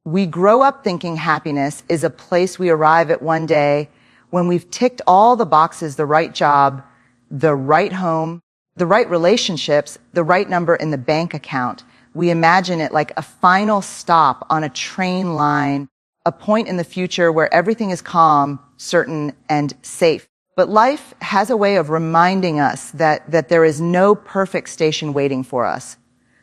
We grow up thinking happiness is a place we arrive at one day when we've ticked all the boxes, the right job, the right home, the right relationships, the right number in the bank account. We imagine it like a final stop on a train line, a point in the future where everything is calm, certain, and safe. But life has a way of reminding us that there is no perfect station waiting for us.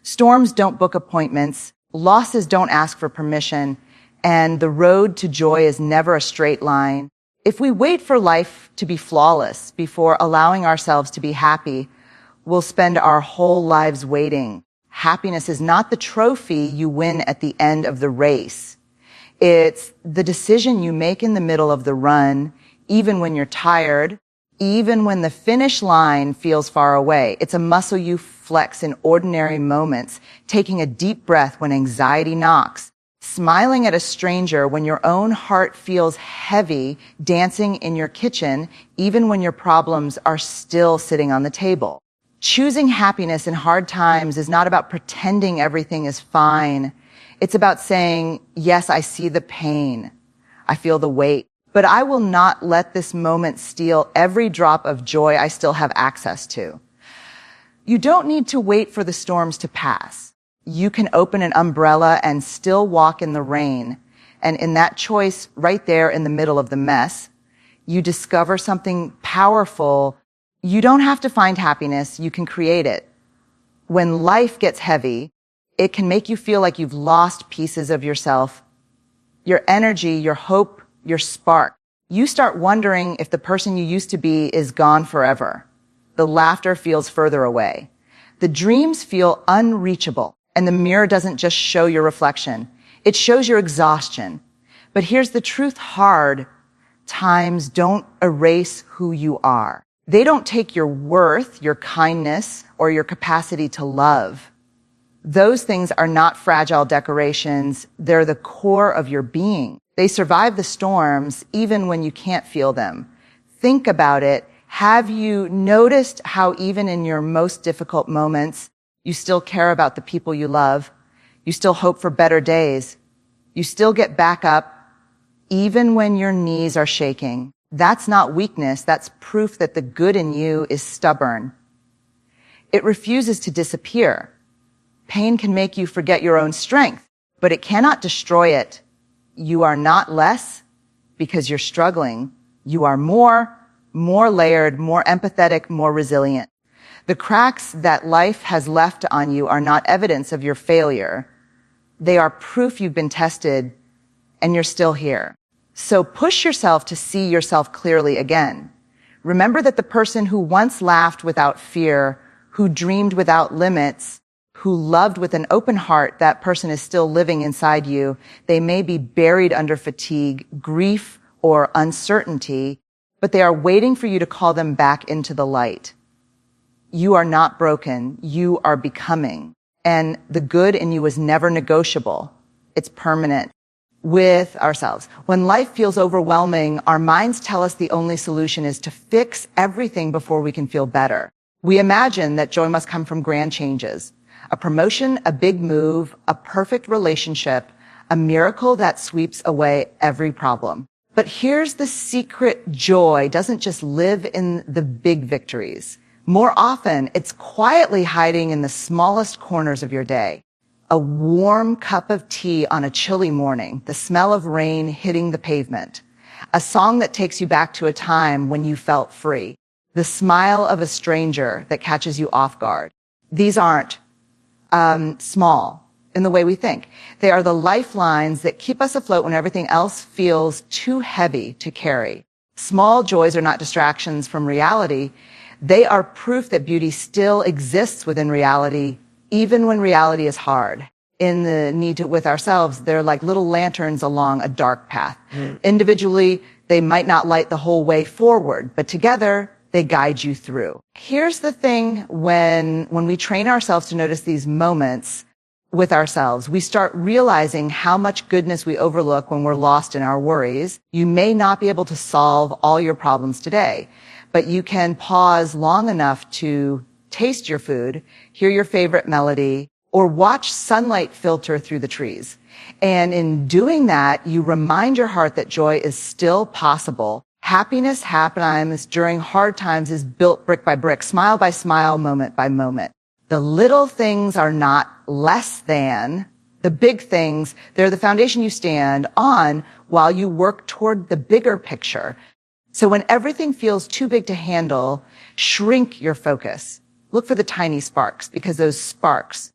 Storms don't book appointments, losses don't ask for permission, and the road to joy is never a straight line. If we wait for life to be flawless before allowing ourselves to be happy, we'll spend our whole lives waiting. Happiness is not the trophy you win at the end of the race. It's the decision you make in the middle of the run, even when you're tired, even when the finish line feels far away. It's a muscle you flex in ordinary moments, taking a deep breath when anxiety knocks, smiling at a stranger when your own heart feels heavy, dancing in your kitchen, even when your problems are still sitting on the table. Choosing happiness in hard times is not about pretending everything is fine. It's about saying, yes, I see the pain. I feel the weight, but I will not let this moment steal every drop of joy I still have access to. You don't need to wait for the storms to pass. You can open an umbrella and still walk in the rain. And in that choice, right there in the middle of the mess, you discover something powerful. You don't have to find happiness. You can create it. When life gets heavy, it can make you feel like you've lost pieces of yourself, your energy, your hope, your spark. You start wondering if the person you used to be is gone forever. The laughter feels further away. The dreams feel unreachable. And the mirror doesn't just show your reflection. It shows your exhaustion. But here's the truth: hard times don't erase who you are. They don't take your worth, your kindness, or your capacity to love. Those things are not fragile decorations. They're the core of your being. They survive the storms even when you can't feel them. Think about it. Have you noticed how even in your most difficult moments, you still care about the people you love? You still hope for better days. You still get back up even when your knees are shaking. That's not weakness. That's proof that the good in you is stubborn. It refuses to disappear. Pain can make you forget your own strength, but it cannot destroy it. You are not less because you're struggling. You are more layered, more empathetic, more resilient. The cracks that life has left on you are not evidence of your failure. They are proof you've been tested and you're still here. So push yourself to see yourself clearly again. Remember that the person who once laughed without fear, who dreamed without limits, who loved with an open heart, that person is still living inside you. They may be buried under fatigue, grief, or uncertainty, but they are waiting for you to call them back into the light. You are not broken. You are becoming. And the good in you is never negotiable. It's permanent. With ourselves. When life feels overwhelming, our minds tell us the only solution is to fix everything before we can feel better. We imagine that joy must come from grand changes. A promotion, a big move, a perfect relationship, a miracle that sweeps away every problem. But here's the secret: joy doesn't just live in the big victories. More often, it's quietly hiding in the smallest corners of your day. A warm cup of tea on a chilly morning, the smell of rain hitting the pavement, a song that takes you back to a time when you felt free, the smile of a stranger that catches you off guard. These aren't small in the way we think. They are the lifelines that keep us afloat when everything else feels too heavy to carry. Small joys are not distractions from reality. They are proof that beauty still exists within reality, even when reality is hard. In the need to with ourselves, they're like little lanterns along a dark path. Individually, they might not light the whole way forward, but together, they guide you through. Here's the thing: when we train ourselves to notice these moments with ourselves, we start realizing how much goodness we overlook when we're lost in our worries. You may not be able to solve all your problems today, but you can pause long enough to taste your food, hear your favorite melody, or watch sunlight filter through the trees. And in doing that, you remind your heart that joy is still possible. Happiness happens during hard times is built brick by brick, smile by smile, moment by moment. The little things are not less than the big things. They're the foundation you stand on while you work toward the bigger picture. So when everything feels too big to handle, shrink your focus. Look for the tiny sparks, because those sparks,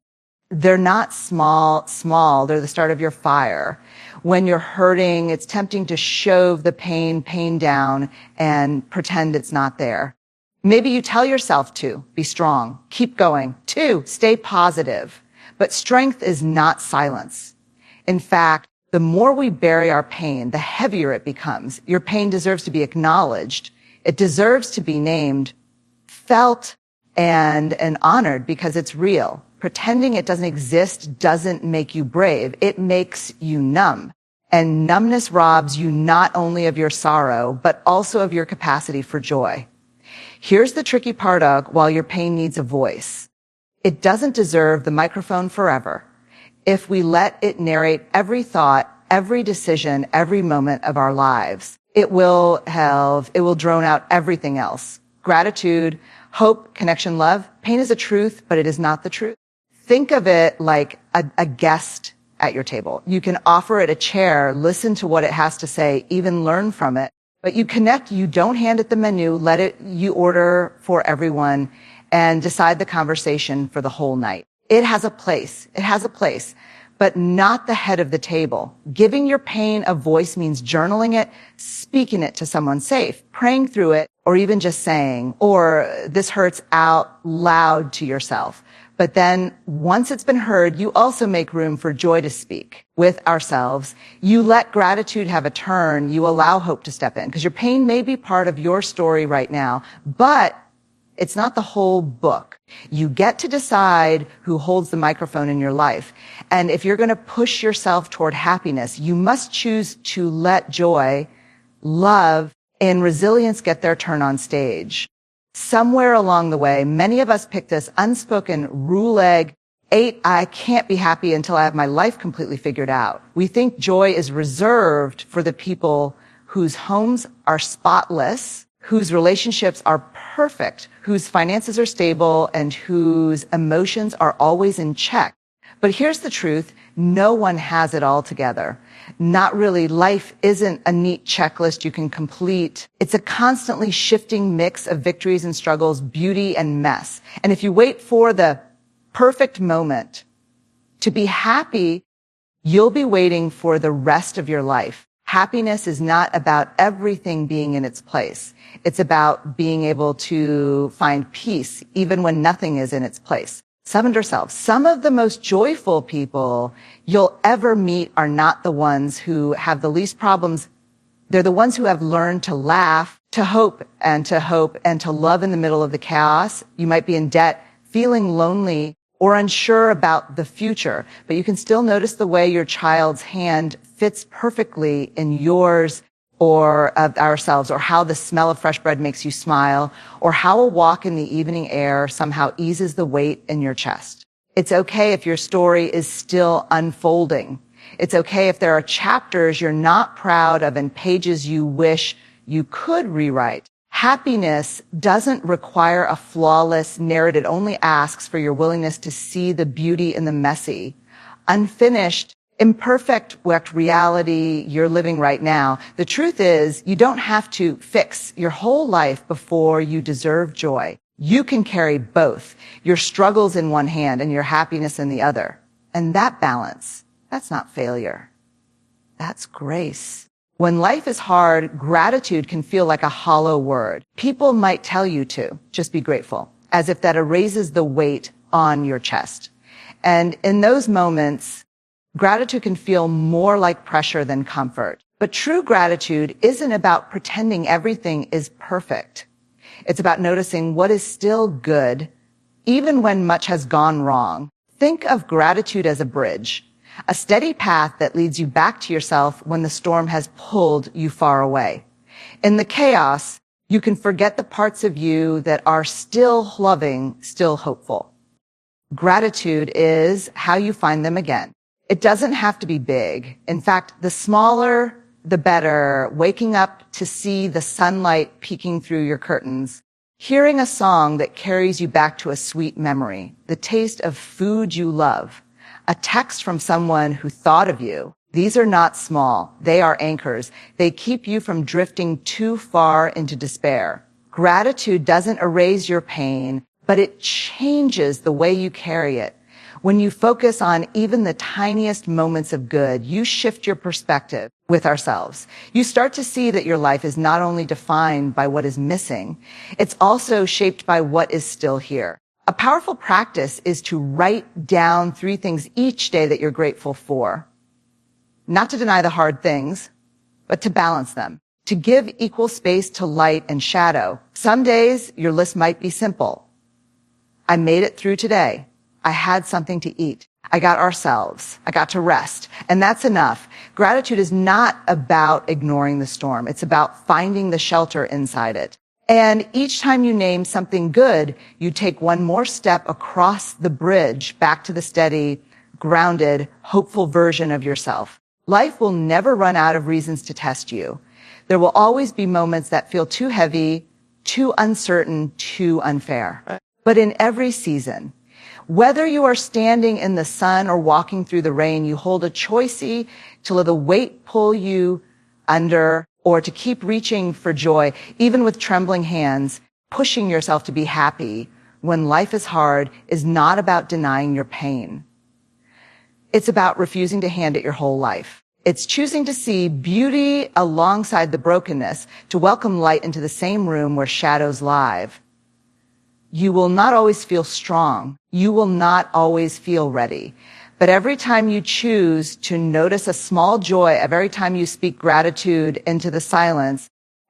they're not small. They're the start of your fire. When you're hurting, it's tempting to shove the pain down and pretend it's not there. Maybe you tell yourself to be strong, keep going. 2, stay positive. But strength is not silence. In fact, the more we bury our pain, the heavier it becomes. Your pain deserves to be acknowledged. It deserves to be named, felt, and honored, because it's real. Pretending it doesn't exist doesn't make you brave. It makes you numb. And numbness robs you not only of your sorrow, but also of your capacity for joy. Here's the tricky part of while your pain needs a voice. It doesn't deserve the microphone forever. If we let it narrate every thought, every decision, every moment of our lives, it will drone out everything else. Gratitude, hope, connection, love. Pain is a truth, but it is not the truth. Think of it like a guest at your table. You can offer it a chair, listen to what it has to say, even learn from it. But you connect, you don't hand it the menu, you order for everyone and decide the conversation for the whole night. It has a place, but not the head of the table. Giving your pain a voice means journaling it, speaking it to someone safe, praying through it, or even just saying, or this hurts out loud to yourself. But then once it's been heard, you also make room for joy to speak with ourselves. You let gratitude have a turn. You allow hope to step in, because your pain may be part of your story right now, but it's not the whole book. You get to decide who holds the microphone in your life. And if you're going to push yourself toward happiness, you must choose to let joy, love, and resilience get their turn on stage. Somewhere along the way, many of us pick this unspoken rule egg, 8, I can't be happy until I have my life completely figured out. We think joy is reserved for the people whose homes are spotless, whose relationships are perfect, whose finances are stable, and whose emotions are always in check. But here's the truth. No one has it all together. Not really. Life isn't a neat checklist you can complete. It's a constantly shifting mix of victories and struggles, beauty and mess. And if you wait for the perfect moment to be happy, you'll be waiting for the rest of your life. Happiness is not about everything being in its place. It's about being able to find peace even when nothing is in its place. Some of the most joyful people you'll ever meet are not the ones who have the least problems. They're the ones who have learned to laugh, to hope, and to love in the middle of the chaos. You might be in debt, feeling lonely, or unsure about the future, but you can still notice the way your child's hand fits perfectly in yours or of ourselves, or how the smell of fresh bread makes you smile, or how a walk in the evening air somehow eases the weight in your chest. It's okay if your story is still unfolding. It's okay if there are chapters you're not proud of and pages you wish you could rewrite. Happiness doesn't require a flawless narrative. It only asks for your willingness to see the beauty in the messy, unfinished, imperfect reality you're living right now. The truth is, you don't have to fix your whole life before you deserve joy. You can carry both, your struggles in one hand and your happiness in the other. And that balance, that's not failure. That's grace. When life is hard, gratitude can feel like a hollow word. People might tell you to just be grateful, as if that erases the weight on your chest. And in those moments, gratitude can feel more like pressure than comfort. But true gratitude isn't about pretending everything is perfect. It's about noticing what is still good, even when much has gone wrong. Think of gratitude as a bridge, a steady path that leads you back to yourself when the storm has pulled you far away. In the chaos, you can forget the parts of you that are still loving, still hopeful. Gratitude is how you find them again. It doesn't have to be big. In fact, the smaller, the better. Waking up to see the sunlight peeking through your curtains, hearing a song that carries you back to a sweet memory, the taste of food you love, a text from someone who thought of you. These are not small. They are anchors. They keep you from drifting too far into despair. Gratitude doesn't erase your pain, but it changes the way you carry it. When you focus on even the tiniest moments of good, you shift your perspective with ourselves. You start to see that your life is not only defined by what is missing, it's also shaped by what is still here. A powerful practice is to write down 3 things each day that you're grateful for. Not to deny the hard things, but to balance them. To give equal space to light and shadow. Some days your list might be simple. I made it through today. I had something to eat. I got ourselves. I got to rest. And that's enough. Gratitude is not about ignoring the storm. It's about finding the shelter inside it. And each time you name something good, you take one more step across the bridge back to the steady, grounded, hopeful version of yourself. Life will never run out of reasons to test you. There will always be moments that feel too heavy, too uncertain, too unfair. But in every season, whether you are standing in the sun or walking through the rain, you hold a choice to let the weight pull you under or to keep reaching for joy, even with trembling hands. Pushing yourself to be happy when life is hard is not about denying your pain. It's about refusing to hand it your whole life. It's choosing to see beauty alongside the brokenness, to welcome light into the same room where shadows live. You will not always feel strong. You will not always feel ready. But every time you choose to notice a small joy, every time you speak gratitude into the silence,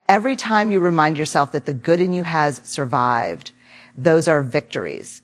every time you remind yourself that the good in you has survived, those are victories.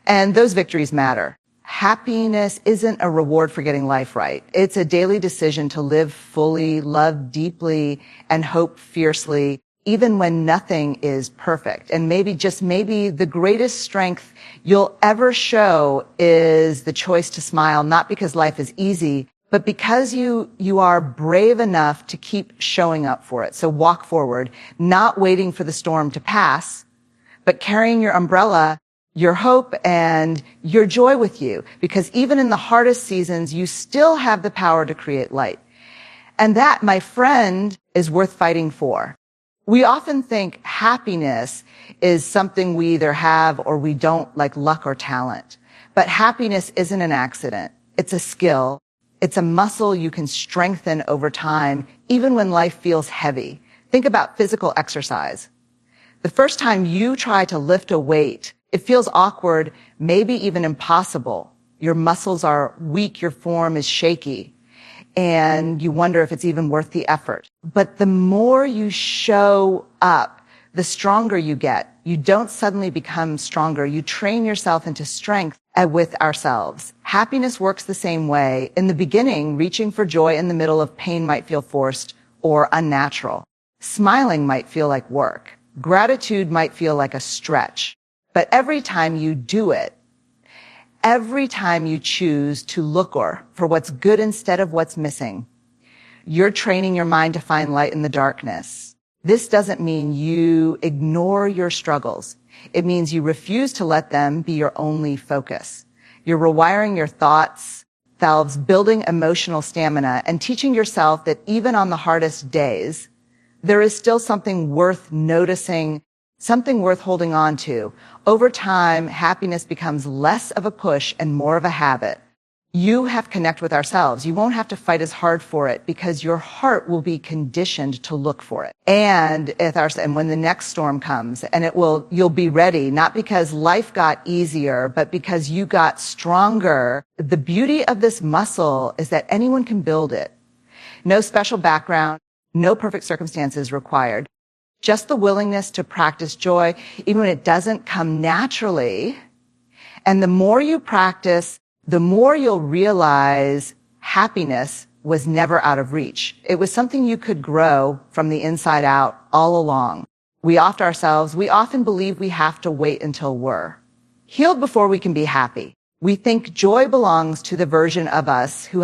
And those victories matter. Happiness isn't a reward for getting life right. It's a daily decision to live fully, love deeply, and hope fiercely, even when nothing is perfect. And maybe, just maybe, the greatest strength you'll ever show is the choice to smile, not because life is easy, but because you are brave enough to keep showing up for it. So walk forward, not waiting for the storm to pass, but carrying your umbrella, your hope, and your joy with you. Because even in the hardest seasons, you still have the power to create light. And that, my friend, is worth fighting for. We often think happiness is something we either have or we don't, like luck or talent. But happiness isn't an accident. It's a skill. It's a muscle you can strengthen over time, even when life feels heavy. Think about physical exercise. The first time you try to lift a weight, it feels awkward, maybe even impossible. Your muscles are weak, your form is shaky, and you wonder if it's even worth the effort. But the more you show up, the stronger you get. You don't suddenly become stronger. You train yourself into strength with ourselves. Happiness works the same way. In the beginning, reaching for joy in the middle of pain might feel forced or unnatural. Smiling might feel like work. Gratitude might feel like a stretch. But every time you do it, every time you choose to look for what's good instead of what's missing, you're training your mind to find light in the darkness. This doesn't mean you ignore your struggles. It means you refuse to let them be your only focus. You're rewiring your thoughts, selves, building emotional stamina, and teaching yourself that even on the hardest days, there is still something worth noticing, something worth holding on to. Over time, happiness becomes less of a push and more of a habit. You have to connect with ourselves. You won't have to fight as hard for it because your heart will be conditioned to look for it. And when the next storm comes, and you'll be ready, not because life got easier, but because you got stronger. The beauty of this muscle is that anyone can build it. No special background, no perfect circumstances required. Just the willingness to practice joy, even when it doesn't come naturally. And the more you practice, the more you'll realize happiness was never out of reach. It was something you could grow from the inside out all along. We often believe we have to wait until we're Healed before we can be happy. We think joy belongs to the version of us who